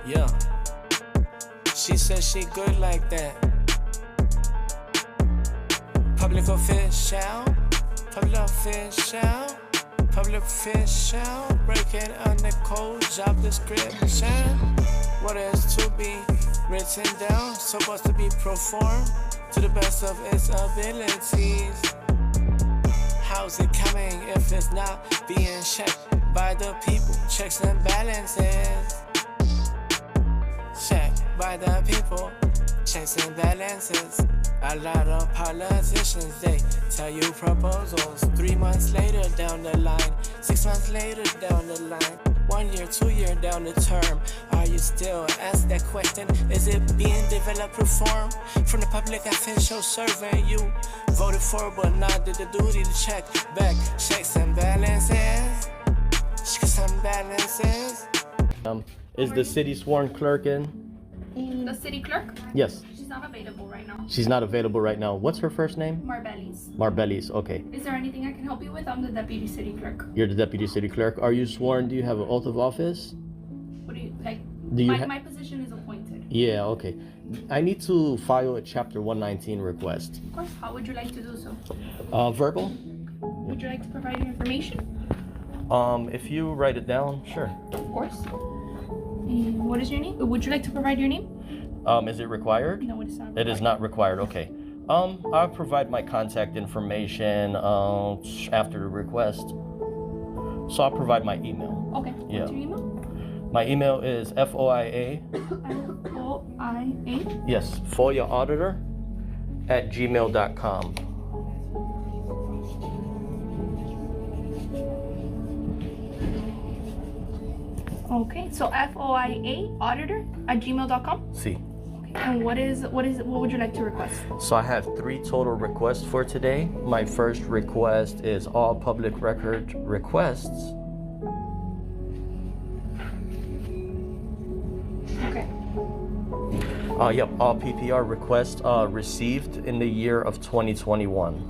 Yeah. She said she good like that. Public official, public official, public official, breaking under code, job description. What is to be written down, supposed to be performed to the best of its abilities. How's it coming if it's not being checked by the people? Checks and balances. Checked by the people. Checks and balances. A lot of politicians, they tell you proposals 3 months later down the line, 6 months later down the line, 1 year, 2 year down the term. Are you still ask that question? Is it being developed, performed from the public official serving you? Voted for but not did the duty to check back. Checks and balances. Checks and balances. Is the city sworn clerk in? The city clerk? Yes. She's not available right now. She's not available right now. What's her first name? Marbellis. Marbellis, okay. Is there anything I can help you with? I'm the deputy city clerk. You're the deputy city clerk. Are you sworn? Do you have an oath of office? What do you like? Do you My position is appointed. Yeah, okay. I need to file a chapter 119 request. Of course. How would you like to do so? Verbal? Would you like to provide your information? If you write it down, sure. Of course. And what is your name? Would you like to provide your name? Is it required? No, it is not. It is not required, okay. I'll provide my contact information after the request. So I'll provide my email. Okay. Yeah. What's your email? My email is FOIA. FOIA. Yes, FOIAauditor at gmail.com. Okay. So FOIA auditor at gmail.com. See. And what would you like to request? So I have 3 total requests for today. My first request is all public record requests. Okay. Yep, all PPR requests received in the year of 2021.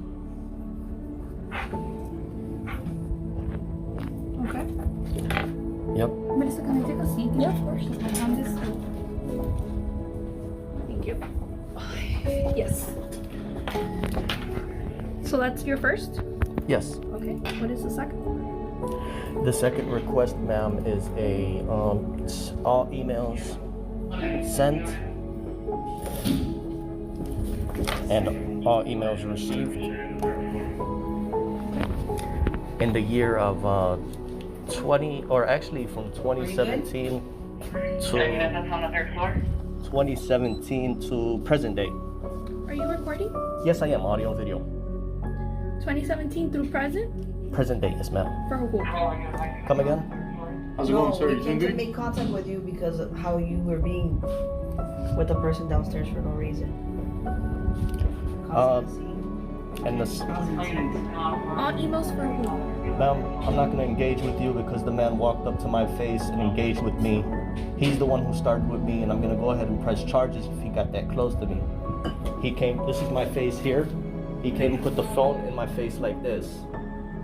Okay. Yep. Melissa, can I take a seat? Yeah, of course. On this. Thank you. Yes. So that's your first? Yes. Okay. What is the second? The second request, ma'am, is a all emails sent and all emails received in the year of 2017 to present day. Are you recording? Yes, I am. Audio and video. 2017 through present? Present day, yes, ma'am. For who? Come again? How's it going, sir? We can't just make contact with you because of how you were being with the person downstairs for no reason. And this, All emails for who? ma'am, I'm not going to engage with you because the man walked up to my face and engaged with me. He's the one who started with me, and I'm going to go ahead and press charges if he got that close to me. He came, this is my face here. He came and put the phone in my face like this.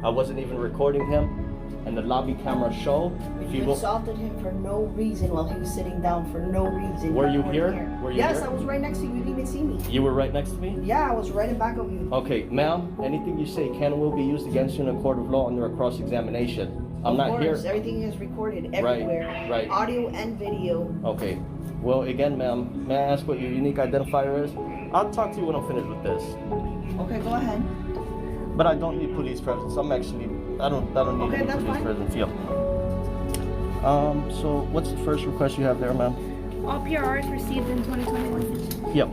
I wasn't even recording him, and the lobby camera show. If You you go, insulted him for no reason while he was sitting down for no reason. Were you weren't here? Were you yes, here? I was right next to you. You didn't even see me. you were right next to me? Yeah, I was right in back of you. Okay, ma'am, anything you say can and will be used against you in a court of law under a cross-examination. I'm Of not here. course, everything is recorded everywhere. right. Audio and video. Okay. Well, again, ma'am, may I ask what your unique identifier is? I'll talk to you when I'm finished with this. Okay, go ahead. But I don't need police presence. I don't need Okay, any that's police fine. presence. Yep. So what's the first request you have there, ma'am? All PRRs received in 2021. Yep.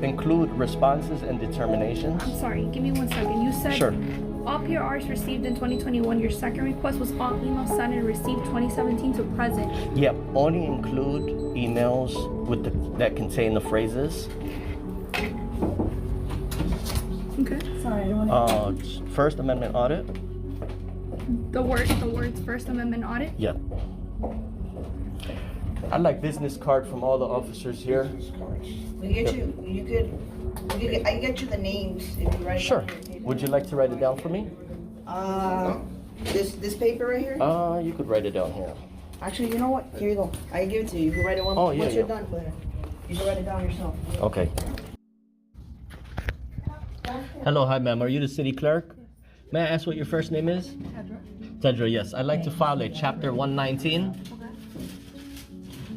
Include responses and determinations. I'm sorry, give me 1 second. You said Sure. all PRRs received in 2021. Your second request was all emails sent and received 2017 to present. Yep. Only include emails with that contain the phrases. Okay. Sorry, I don't want First Amendment audit. The words First Amendment audit. Yep. I'd like business card from all the officers here. We get you. I can get you the names if you write. it Sure. down on your paper. Would you like to write it down for me? This paper right here. You could write it down here. Actually, you know what? Here you go. I give it to you. You can write it Oh, yeah, once you're yeah. done, but you can write it down yourself. Okay. Hello, hi ma'am. Are you the city clerk? May I ask what your first name is? Tedra, yes. I'd like to file a chapter 119.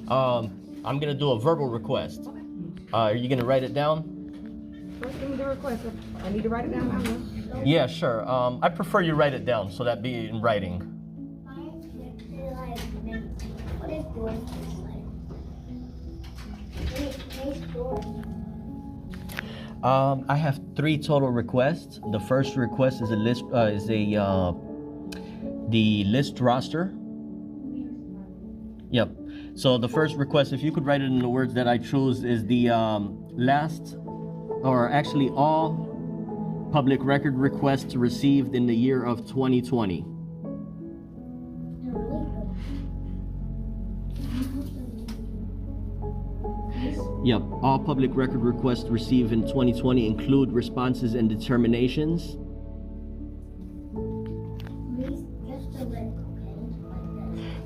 I'm gonna do a verbal request. Are you gonna write it down? First, give me the request. I need to write it down. I will. Yeah, sure. I prefer you write it down so that be in writing. I have 3 total requests. The first request is the list roster. Yep. So the first request, if you could write it in the words that I chose, is the last, or actually all public record requests received in the year of 2020. Yep, all public record requests received in 2020 include responses and determinations.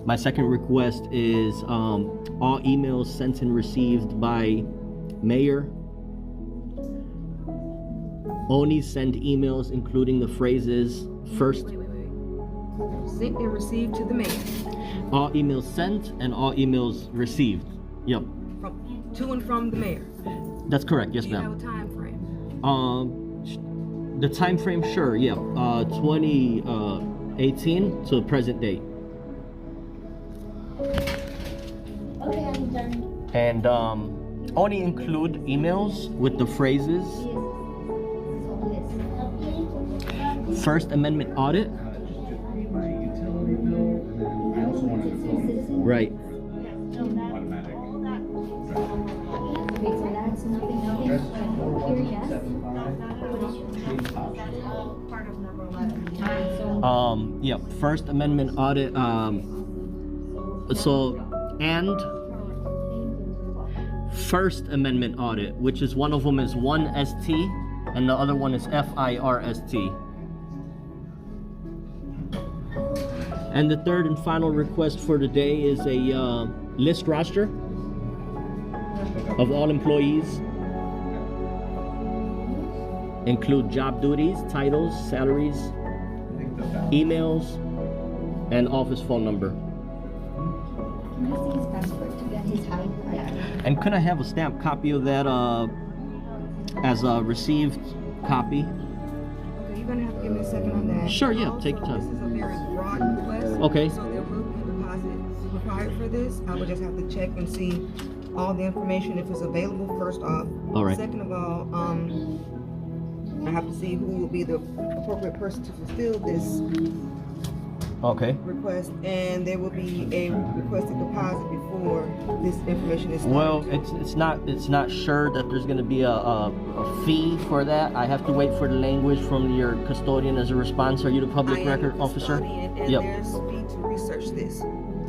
My second request is all emails sent and received by mayor. Only send emails including the phrases first. Wait. Sent and received to the mayor. All emails sent and all emails received. Yep, To and from the mayor. that's correct. Yes, Do you have ma'am. a time frame? The time frame, sure. Yeah, 2018 to present date. Okay, I'm done. And only include emails with the phrases First Amendment audit. Right. Okay, so that's nothing. Here, yes. Part of number 11. Yeah, First Amendment audit. And First Amendment audit, which is one of them is 1ST and the other one is FIRST. And the third and final request for today is a list roster of all employees. Include job duties, titles, salaries, emails, and office phone number. Can you see his passport to get his height? And could I have a stamped copy of that as a received copy? Okay, you're gonna have to give me a second on that. Sure, yeah, Also, take your time. This is a very broad request. Okay. So there will be a deposit required for this. I would just have to check and see all the information if it's available first off. All right. Second of all, I have to see who will be the appropriate person to fulfill this Okay. request, and there will be a requested deposit before this information is started. Well, it's not sure that there's gonna be a fee for that. I have to wait for the language from your custodian as a response. Are you the public I am record the officer? custodian, and Yep. there's fee to research this.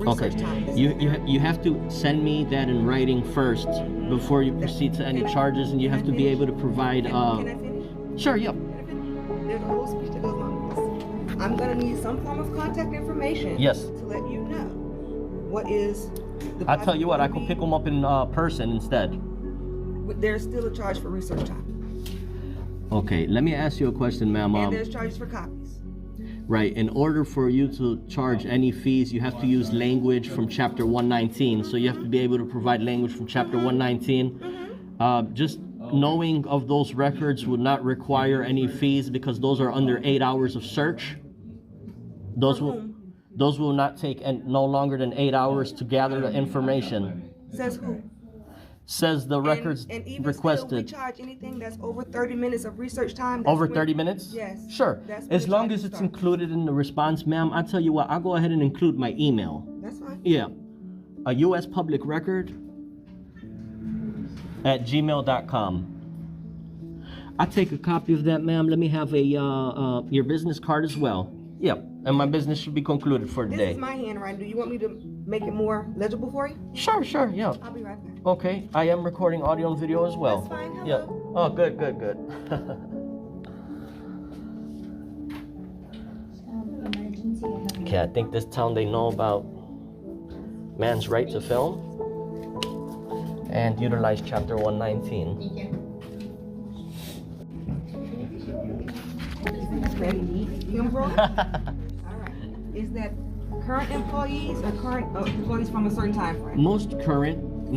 Okay. Research time. This You is- you have to send me that in writing first before you proceed to any Can I- charges, and you can have I to be finish? able to provide. Can I finish? Sure. Yep. Can I finish? There's a whole speech that goes along with this. I'm gonna need some form of contact information. Yes. To let you know what is. the I tell you what, I could possibility. pick them up in person instead. There's still a charge for research time, Okay. Let me ask you a question, ma'am. and there's charges for copies. Right. In order for you to charge any fees, you have to use language from Chapter 119. So you have to be able to provide language from Chapter 119. Just knowing of those records would not require any fees because those are under 8 hours of search. Those will not take no longer than 8 hours to gather the information. Says who? Says the records and even requested. Still, we charge anything that's over 30 minutes of research time. That's Over when- 30 minutes? Yes. Sure. That's when As the long charges as it's start. included in the response, ma'am, I tell you what, I'll go ahead and include my email. That's fine. Yeah. A U.S. public record at gmail.com. I'll take a copy of that, ma'am. Let me have a your business card as well. Yep. And my business should be concluded for This today. is my handwriting. Do you want me to make it more legible for you? Sure, yeah. I'll be right back. Okay. I am recording audio and video as well. That's fine. Hello. Yeah. Oh, good. Emergency. Okay, I think this town they know about man's right to film and utilize Chapter 119. Pembroke? All right. Is that current employees or current employees from a certain time frame? Most current,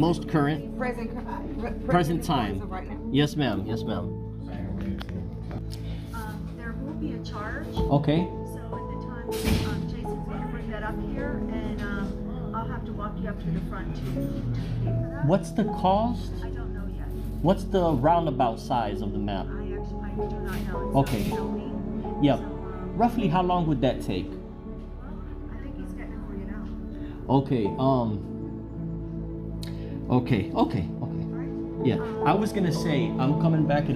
present time. As of right now. Yes, ma'am. Yes, ma'am. There will be a charge. Okay. So at the time, Jason's going to bring that up here, and I'll have to walk you up to the front to pay for that. What's the cost? I don't know yet. What's the roundabout size of the map? I do not know. It's Okay. not zoning. Yep. So, Roughly how long would that take? well, I think he's getting it for you now. Okay, okay. Yeah, I was gonna say, I'm coming back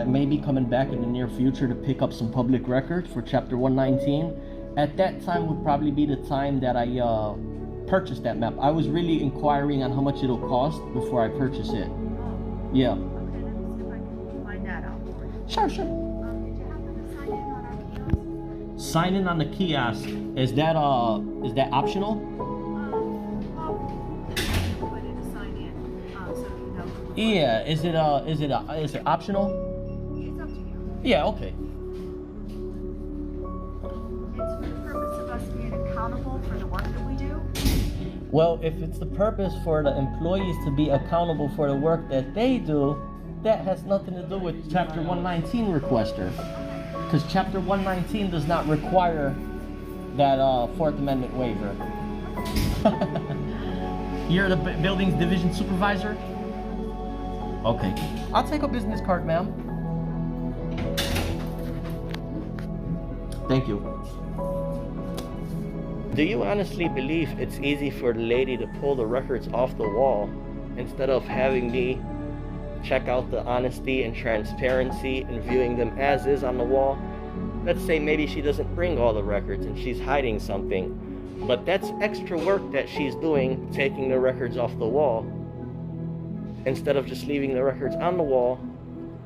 maybe coming back in the near future to pick up some public records for Chapter 119. At that time would probably be the time that I purchased that map. I was really inquiring on how much it'll cost before I purchase it. Oh, Yeah. okay, let me see if I can find that out for you. Sure. Did you happen to sign in on our kiosk? Sign in on the kiosk. Is that optional? Well, put in a sign in, so you know. Yeah. Is it optional? It's up to you. Yeah. Okay. It's for the purpose of us being accountable for the work that we do. Well, if it's the purpose for the employees to be accountable for the work that they do, that has nothing to do with Chapter 119 requester. Because Chapter 119 does not require that Fourth Amendment waiver. You're the building's division supervisor? Okay. I'll take a business card, ma'am. Thank you. Do you honestly believe it's easy for the lady to pull the records off the wall instead of having me check out the honesty and transparency and viewing them as is on the wall? Let's say maybe she doesn't bring all the records and she's hiding something, but that's extra work that she's doing, taking the records off the wall instead of just leaving the records on the wall,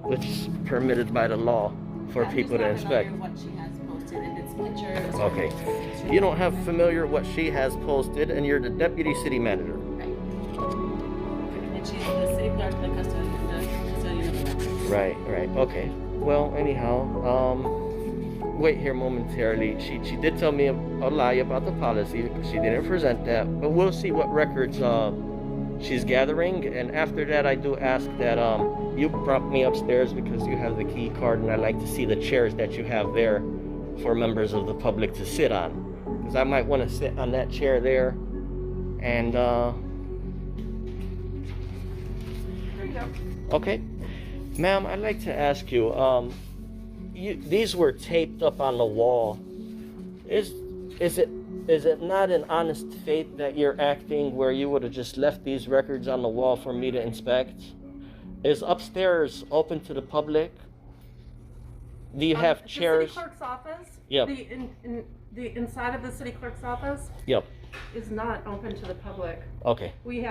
which is permitted by the law for people to inspect. What she has posted and its pictures. Okay. You don't have familiar what she has posted, and you're the deputy city manager. Right. And she's the city clerk, the custodian of the records. Right. Okay. Well, anyhow, wait here momentarily. She did tell me a lie about the policy because she didn't present that, but we'll see what records she's gathering, and after that I do ask that you prompt me upstairs because you have the key card, and I like to see the chairs that you have there for members of the public to sit on, because I might want to sit on that chair there. And There you go. okay, ma'am, I'd like to ask you, these were taped up on the wall. Is it not an honest faith that you're acting where you would have just left these records on the wall for me to inspect? Is upstairs open to the public? Do you have chairs? The city clerk's office. Yep. The inside of the city clerk's office Yep. is not open to the public. Okay. We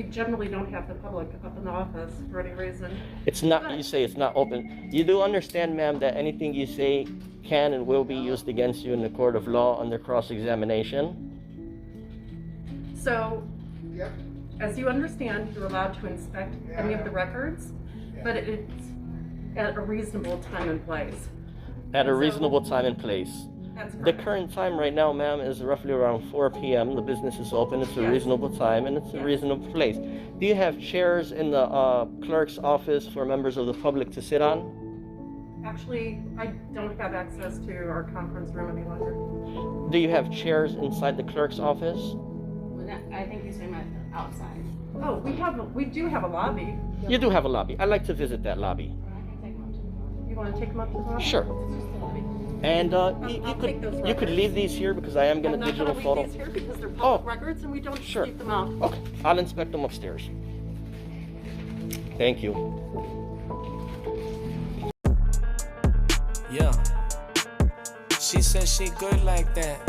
generally don't have the public up in the office for any reason. It's not, you say it's not open. You do understand, ma'am, that anything you say can and will be used against you in the court of law under cross-examination? So, as you understand, you're allowed to inspect any of the records, but it's at a reasonable time and place. At a reasonable time and place. That's The correct. current time right now, ma'am, is roughly around 4 p.m. The business is open. It's a Yes. reasonable time and it's a Yes. reasonable place. Do you have chairs in the clerk's office for members of the public to sit on? Actually, I don't have access to our conference room any longer. Do you have chairs inside the clerk's office? I think he's talking about outside. Oh, we do have a lobby. You do have a lobby. I'd like to visit that lobby. I can take him up to the lobby. You want to take them up to the lobby? Sure. It's just the lobby. And I'll take those you could records. leave these here because I am going I'm to not digital gonna photo. leave these here because they're Oh. public records and we don't Sure. keep them out. Okay, I'll inspect them upstairs. Thank you. Yeah. She says she good like that.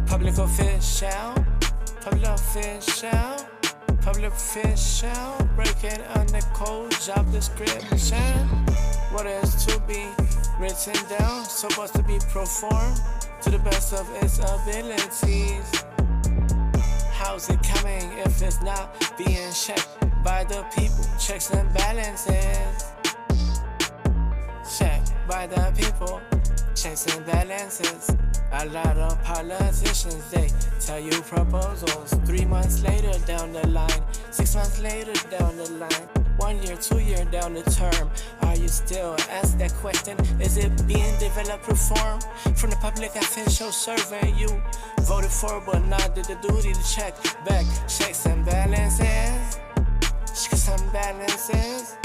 Public official, public official, public official, breaking under code, job description. What is to be written down, supposed to be performed. to the best of its abilities. How's it coming if it's not being checked by the people? Checks and balances. Checked by the people. Checks and balances. A lot of politicians, they tell you proposals 3 months later down the line, 6 months later down the line, 1 year, 2 year down the term. Are you still asked that question? Is it being developed, reformed from the public official survey you voted for, but not did the duty to check back? Checks and balances. Checks and balances.